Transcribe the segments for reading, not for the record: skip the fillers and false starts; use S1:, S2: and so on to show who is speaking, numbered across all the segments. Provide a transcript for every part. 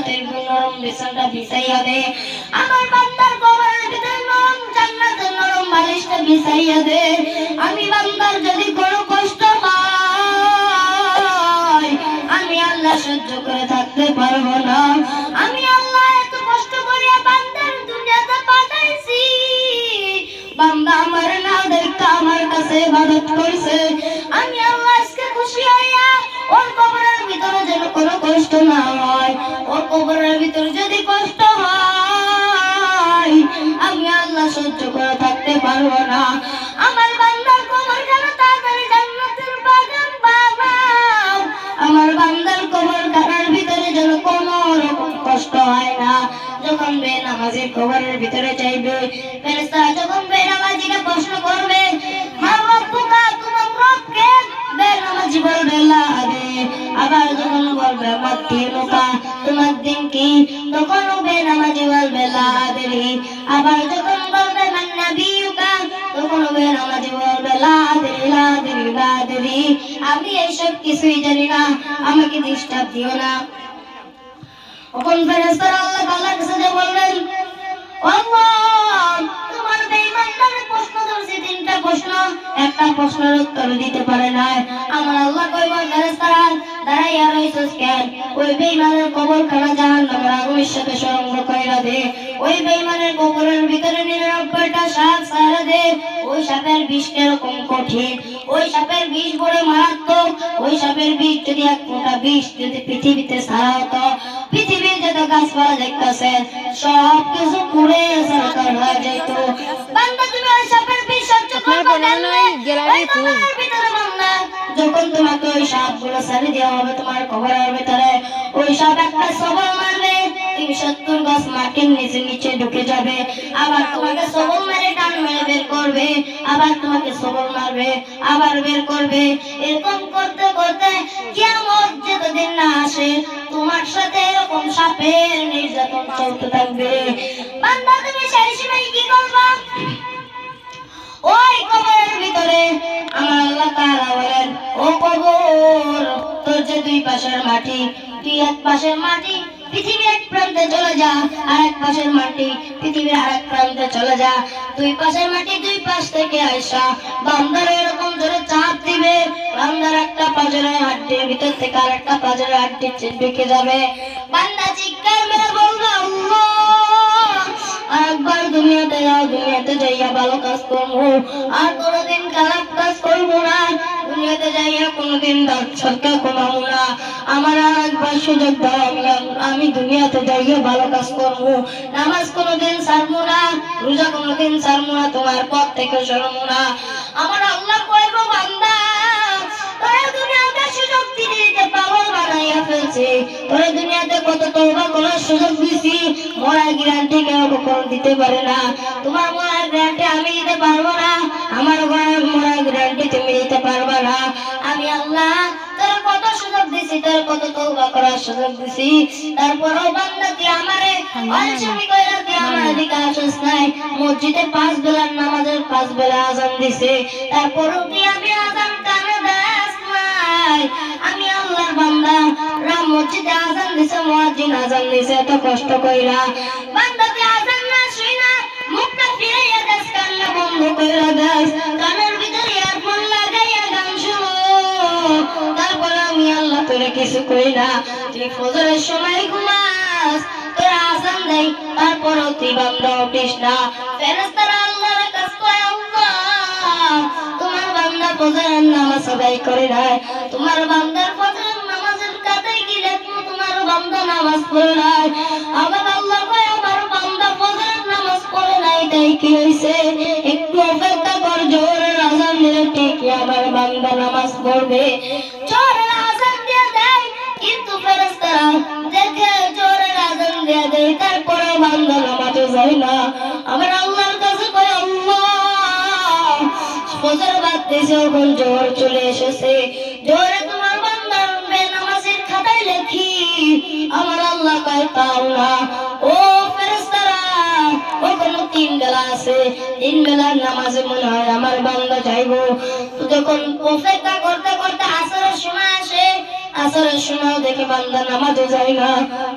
S1: জান্নাতের নরম বিছানাটা বিছাইয়া দে আমার বান্দার কবরের ভিতরে নরম জান্নাতের নরম বালিশটা বিছাইয়া দে আমি বান্দার যদি কোনো কষ্ট হয় আমি আল্লাহ সহ্য করে থাকতে পারবো না আমি আল্লাহ এত কষ্ট করিয়া বান্দার দুনিয়াতে পাঠাইছি বান্দা আমার না দেখতে আমার কাছে ইবাদত করছে আমি আল্লাহ আজকে খুশি হইয়া ওর কবরের ভিতরে যেন কোনো কষ্ট না হয় ওর কবরের ভিতরে যদি কষ্ট হয় আমি আল্লাহ সহ্য করে থাকতে পারবো না আমার বান্দার কবর যেন তাড়াতাড়ি জান্নাতের বাগান বানাও আমার বান্দার কবর খানার ভিতরে যেন কোনো রকম কষ্ট হয় না যখন বেনামাজির কবরের ভিতরে চাইবে ফেরেশতারা যখন বেনামাজিকে প্রশ্ন করবে মা রব্বুকা তোমার রব কে বেনামাজি বলবে লা আদে আবার যখন বলবে মা দিনুকা তোমার দিন কি তখন বেনামাজি বলবে লা আদরি আবার যখন বলবে মান নবিয়ুকা তখন বেনামাজি বলবে লা আদরি লা আদরি লা আদরি আমি এইসব কিছুই জানি না আমাকে ডিস্টার্ব দিও না তখন ফেরেশতারা আল্লাহর কাছে বলবেন আল্লাহ তোমার বেঈমানদের প্রশ্ন ধরছি তিনটা প্রশ্ন একটা প্রশ্নের উত্তর দিতে পারে না আমার আল্লাহ কইবা ফেরেশতারা দাঁড়াইয়া রইছস কেন ওই বেঈমানের কবরখানা জাহান্নামের আগুনের সাথে সংযোগ কইরা দে ওই বেঈমানের কবরের ভিতরে 99টা সাপ ছাড়া দে ওই সাপের বিষ কিরকম কঠিন ওই সাপের বিষ বড় মারাত্মক ওই সাপের বিষ যদি এক ফোঁটা বিষ যদি পৃথিবীতে ছাড়া হতো পৃথিবীর যত গাছপালা দেখতেছে সব কিছু পুড়ে সরকার হয়ে যেত বান্দা তুমি ওই সাপের বিষ সহ্য করবে না ভিতরে বান্দা যখন তোমাকে ওই সাপগুলো ছাড়িয়ে দেওয়া হবে তোমার কবরের ভিতরে ওই সাপ একটা সবল মারবে তুমি 70 গাছ মাটির নিচে ঢুকে যাবে আবার তোমাকে সবল মেরে টান মেরে বের করবে আবার তোমাকে সবল মারবে আবার বের করবে এরকম করতে করতে কিয়ামত যতদিন না আসে তোমার সাথে এরকম সাপের নির্যাতন চলতে থাকবে বান্দা তুমি সেই সময় কি করবা ওই কবরের ভিতরে আমার আল্লাহ তাআলা বলেন ও কবর তোর যে দুই পাশের মাটি তুই এক পাশের মাটি পৃথিবীর এক প্রান্তে চলে যা আর এক পাশের মাটি পৃথিবীর আরেক প্রান্তে চলে যা দুই পাশের মাটি দুই পাশ থেকে আইসা বান্দার এরকম জোরে চাপ দিবে বান্দার একটা পাজরের হাড্ডির ভিতর থেকে আরেকটা পাজরের হাড্ডি ঢুকে যাবে বান্দা চিৎকার মেরে বলবে আল্লাহ একবার দুনিয়াতে যাও দুনিয়াতে যাইয়া ভালো কাজ করবো আর কোনোদিন খারাপ কাজ করবো না দুনিয়াতে যাইয়া কোনোদিন দাঁত সরকার কমাবো না আমার আর একবার সুযোগ দাও আমি দুনিয়াতে যাইয়া ভালো কাজ করবো নামাজ কোনোদিন ছাড়বো না রোজা কোনোদিন ছাড়বো না তোমার পথ থেকে সরবো না আমার আল্লাহ কইবো বান্দা তোরা দুনিয়াতে সুযোগ দিতে পাগল বানাইয়া ফেলছে তোরা দুনিয়াতে কত তওবা করার সুযোগ দিছি মরার গ্যারান্টি কেউ কখনো দিতে পারে না তোমার মরার গ্যারান্টি আমি দিতে পারবো না আমার মরার গ্যারান্টি তুমি দিতে পারবে না আমি আল্লাহ তোরা কত সুযোগ দিছি তোর কত তওবা করার সুযোগ দিছি তারপরও বান্দা তুই আমারে আলসামি কইরা তুই আমার দিকে আসিস নাই মসজিদে 5 বেলার নামাজের 5 বেলা আযান দিছে তারপরও তুই আমি আযান কানে দেস নাই আমি আল্লাহর বান্দা রাম মসজিদে আযান দিছে মুয়াজ্জিন আযান দিছে এত কষ্ট কইরা বান্দা তুই আযান না শুইনা মুখটা ফিরাইয়া দেস কান্না বন্ধ কইরা দেস কানের ভিতরে ইয়ারফোন লাগাইয়া গান শুনো তারপর আমি আল্লাহ তোরে কিছু কই না তুই ফজরের সময় ঘুমাস তোর আযান দেই তারপরও তুই বান্দা উঠিস না ফেরেশতারা আল্লাহর কাছে কয় আল্লাহ তোমার বান্দা ফজরের নামাজ আদায় করে না তোমার বান্দার ফজরের নামাজের কাতায় কি দেখো তোমার বান্দা নামাজ পড়ে নাই আমার আল্লাহ কয় আমার বান্দা ফজরের নামাজ পড়ে নাই তাই কি হইছে একটু অপেক্ষা কর জোরের আযান দিলে ঠিকই আমার বান্দা নামাজ পড়বে জোরের আযান দিয়ে দেয় কিন্তু ফেরেশতারা দেখে জোরের আযান দিয়ে দেয় তারপরে বান্দা নামাজে যায় না আমার আল্লাহর কাছে কয় আল্লাহ ফজর বাজতেছে এখন জোহর চলে এসেছে জোহরে তোমার বান্দার বেনামাজের খাতায় লেখি আমার আল্লাহ কয় তাও না ও ফেরেশতারা ওখানে 3 বেলা আছে 3 বেলার নামাজে মনে হয় আমার বান্দা যাইবো তো যখন অপেক্ষা করতে করতে আসরের সময় আসে আসরের সময় দেখে বান্দা নামাজে যায় না,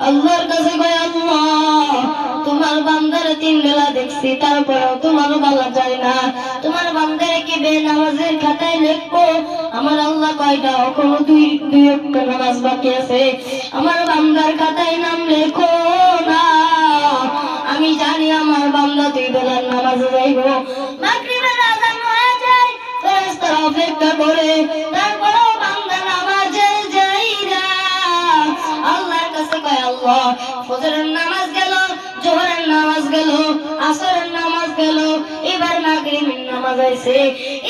S1: আল্লাহর কাছে কয় আল্লাহ তোমার বান্দারে 3 বেলা দেখছি তারপরেও তোমার বলা যায় না, তোমার বান্দারে কি বেনামাজের খাতায় লিখবো? আমার আল্লাহ কয়টা এখনো দুই একটা নামাজ বাকি আছে, আমার বান্দার খাতায় নাম লেখো না। আমি জানি আমার বান্দা 2 বেলার নামাজে যাইবো। মাগরিবের আযান হয়ে যায়, ফেরেশতারা অপেক্ষা করে, তারপরেও বান্দা নামাজে যায় না। আল্লাহর কাছে কয় আল্লাহ ফজরের নামাজ গেল, জোহরের নামাজ গেল, আসরের নামাজ গেল, এবার মাগরিবের নামাজ আইছে,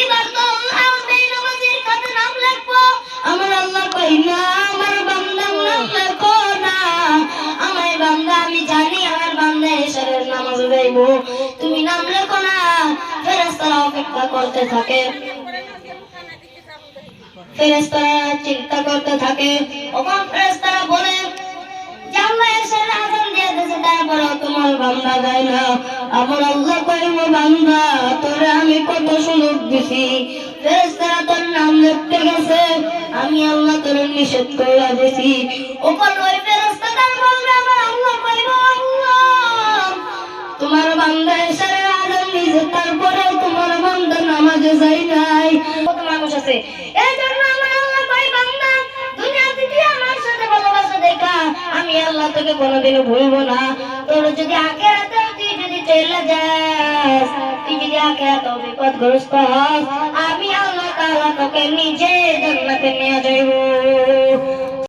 S1: এবার তো আল্লাহ বেনামাজির খাতায় নাম লিখবো। আমার আল্লাহ কয় না, আমার বান্দার নাম লেখো না। আমার বান্দা, আমি জানি আমার বান্দা এশারের নামাজে যাইবো, তুমি নাম লেখো না। ফেরেশতারা অপেক্ষা করতে থাকে, ফেরেশতারা চিন্তা করতে থাকে। ওমা ফেরেশতারা বলে যে আল্লাহ এশারের আযান দিয়ে দিয়েছে তারপরেও তোমার বান্দা যায় না। আমার আল্লাহ কয় ও বান্দা তোরে আমি কত সুযোগ দিছি, ফেরেশতারা তোর নাম লিখতে গেছে, আমি আল্লাহ তোরে নিষেধ কইরা দিছি। ওপর ওই ফেরেশতারা বলবে আমার আল্লাহ কইবো আল্লাহ তোমার বান্দা এশারের আযান দিয়েছে তারপরেও তোমার বান্দা নামাজে যায় নাই। কত মানুষ আছে, এই জন্য আমার আল্লাহ কয় বান্দা দুনিয়াতে তুই আমার সাথে ভালোবাসা দেখা আমি আল্লাহ তোকে কোনোদিনও ভুলবো না। তোর যদি আখিরাতে তুই যদি চলে যাস, তুই যদি আখিরাতে বিপদগ্রস্ত হস, আমি আল্লাহ তাআলা তোকে নিজে জান্নাতে নিয়ে যাইবো।